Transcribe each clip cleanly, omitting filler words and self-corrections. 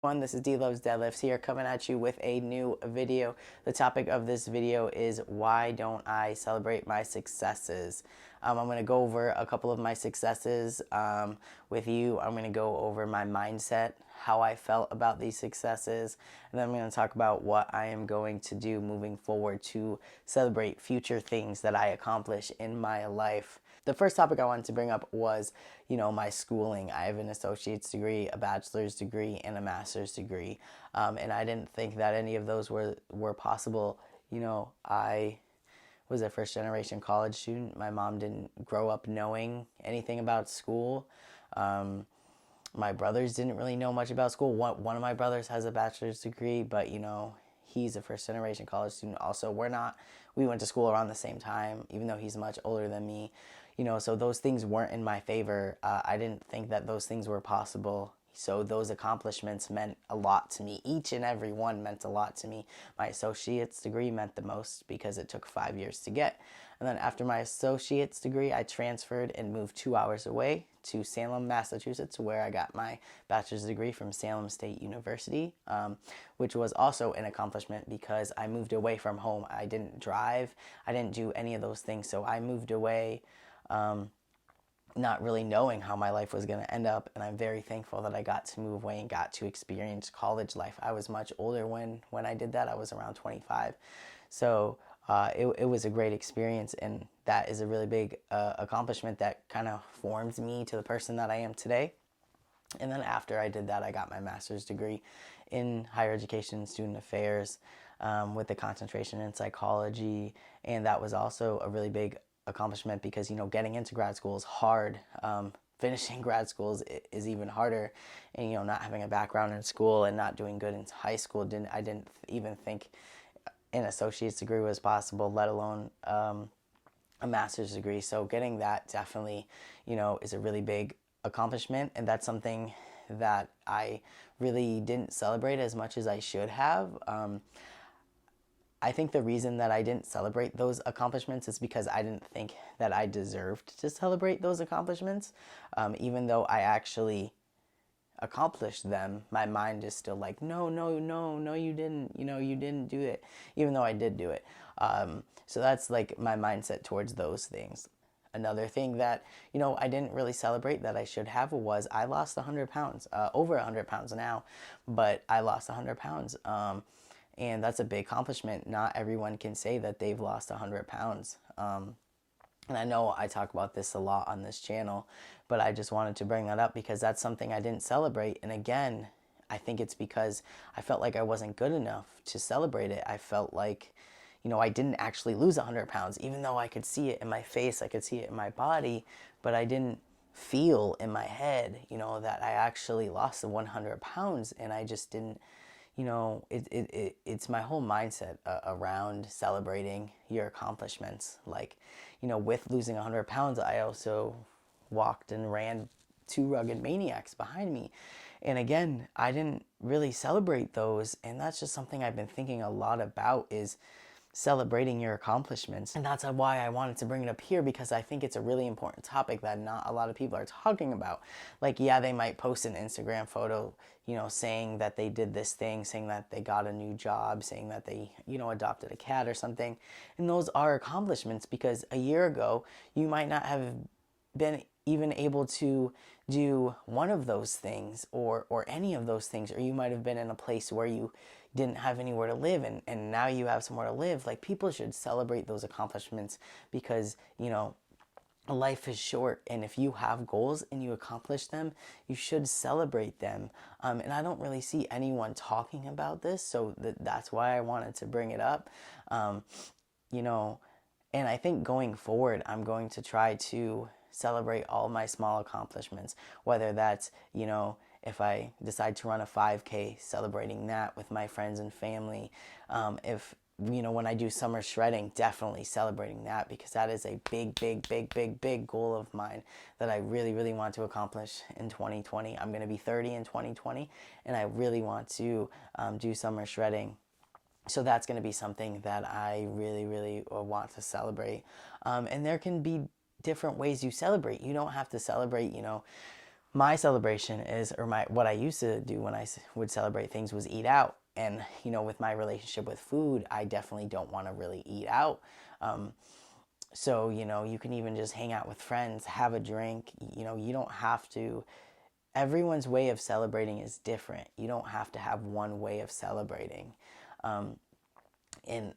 This is D Loves Deadlifts here, coming at you with a new video. The topic of this video is why don't I celebrate my successes? I'm going to go over a couple of my successes with you. I'm going to go over my mindset, how I felt about these successes, and then I'm going to talk about what I am going to do moving forward to celebrate future things that I accomplish in my life. The first topic I wanted to bring up was, my schooling. I have an associate's degree, a bachelor's degree, and a master's degree. And I didn't think that any of those were possible. I was a first generation college student. My mom didn't grow up knowing anything about school. My brothers didn't really know much about school. One of my brothers has a bachelor's degree, but he's a first generation college student. Also, we went to school around the same time, even though he's much older than me. So those things weren't in my favor. I didn't think that those things were possible. So those accomplishments meant a lot to me. Each and every one meant a lot to me. My associate's degree meant the most because it took 5 years to get. And then after my associate's degree, I transferred and moved 2 hours away to Salem, Massachusetts, where I got my bachelor's degree from Salem State University, which was also an accomplishment because I moved away from home. I didn't drive. I didn't do any of those things. So I moved away not really knowing how my life was going to end up, and I'm very thankful that I got to move away and got to experience college life. I was much older when I did that. I was around 25. So it was a great experience, and that is a really big accomplishment that kind of formed me to the person that I am today. And then after I did that, I got my master's degree in higher education and student affairs with a concentration in psychology, and that was also a really big accomplishment because getting into grad school is hard. Finishing grad school is even harder, and not having a background in school and not doing good in high school, I didn't even think an associate's degree was possible, let alone a master's degree. So getting that definitely is a really big accomplishment, and that's something that I really didn't celebrate as much as I should have. I think the reason that I didn't celebrate those accomplishments is because I didn't think that I deserved to celebrate those accomplishments. Even though I actually accomplished them, my mind is still like, no, no, no, no, you didn't. You didn't do it, even though I did do it. So that's like my mindset towards those things. Another thing that, I didn't really celebrate that I should have was I lost 100 pounds, over 100 pounds now, but I lost 100 pounds. And that's a big accomplishment. Not everyone can say that they've lost 100 pounds. And I know I talk about this a lot on this channel, but I just wanted to bring that up because that's something I didn't celebrate. And again, I think it's because I felt like I wasn't good enough to celebrate it. I felt like, I didn't actually lose 100 pounds, even though I could see it in my face, I could see it in my body, but I didn't feel in my head, that I actually lost the 100 pounds, and I just didn't, it's my whole mindset around celebrating your accomplishments. Like, with losing 100 pounds, I also walked and ran 2 rugged maniacs behind me. And again, I didn't really celebrate those. And that's just something I've been thinking a lot about, is celebrating your accomplishments. And that's why I wanted to bring it up here, because I think it's a really important topic that not a lot of people are talking about. Like, yeah, they might post an Instagram photo, saying that they did this thing, saying that they got a new job, saying that they, adopted a cat or something. And those are accomplishments, because a year ago, you might not have been even able to do one of those things, or any of those things, or you might have been in a place where you didn't have anywhere to live, and now you have somewhere to live. Like, people should celebrate those accomplishments, because life is short, and if you have goals and you accomplish them, you should celebrate them. And I don't really see anyone talking about this, so that's why I wanted to bring it up. you know and I think going forward, I'm going to try to celebrate all my small accomplishments, whether that's, if I decide to run a 5K, celebrating that with my friends and family. If, when I do summer shredding, definitely celebrating that, because that is a big, big, big, big, big goal of mine that I really, really want to accomplish in 2020. I'm going to be 30 in 2020, and I really want to do summer shredding. So that's going to be something that I really, really want to celebrate. And there can be different ways you celebrate. You don't have to celebrate, My celebration is, or my what I used to do when I would celebrate things was eat out. And with my relationship with food, I definitely don't want to really eat out. Um, so you can even just hang out with friends, have a drink. You don't have to. Everyone's way of celebrating is different. You don't have to have one way of celebrating. Um, and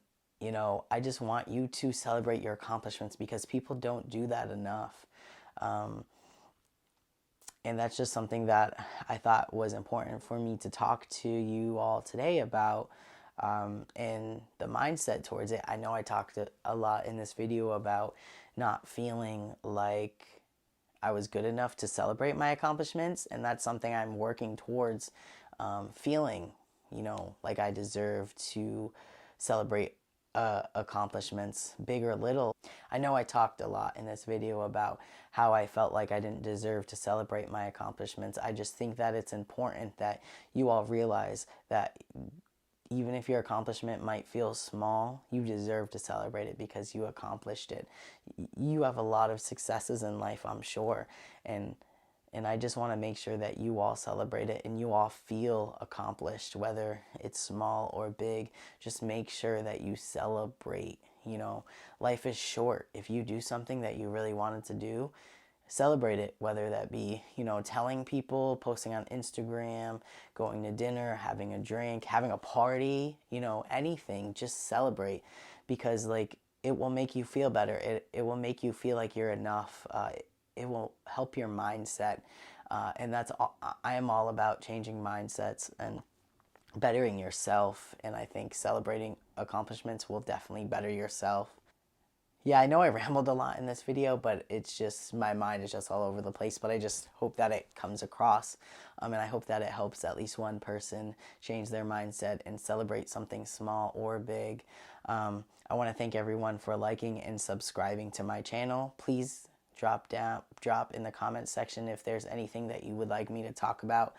I just want you to celebrate your accomplishments because people don't do that enough. Um, and that's just something that I thought was important for me to talk to you all today about, and the mindset towards it. I know I talked a lot in this video about not feeling like I was good enough to celebrate my accomplishments, and that's something I'm working towards, feeling, like I deserve to celebrate accomplishments, big or little. I know I talked a lot in this video about how I felt like I didn't deserve to celebrate my accomplishments. I just think that it's important that you all realize that even if your accomplishment might feel small, you deserve to celebrate it because you accomplished it. You have a lot of successes in life, I'm sure, and I just want to make sure that you all celebrate it and you all feel accomplished, whether it's small or big. Just make sure that you celebrate. Life is short. If you do something that you really wanted to do, celebrate it, whether that be telling people, posting on Instagram, going to dinner, having a drink, having a party, anything. Just celebrate, because like it will make you feel better. It will make you feel like you're enough. It will help your mindset, and that's all. I am all about changing mindsets and bettering yourself, and I think celebrating accomplishments will definitely better yourself. Yeah, I know I rambled a lot in this video, but it's just my mind is just all over the place. But I just hope that it comes across, and I hope that it helps at least one person change their mindset and celebrate something small or big. I want to thank everyone for liking and subscribing to my channel. Please drop in the comments section if there's anything that you would like me to talk about.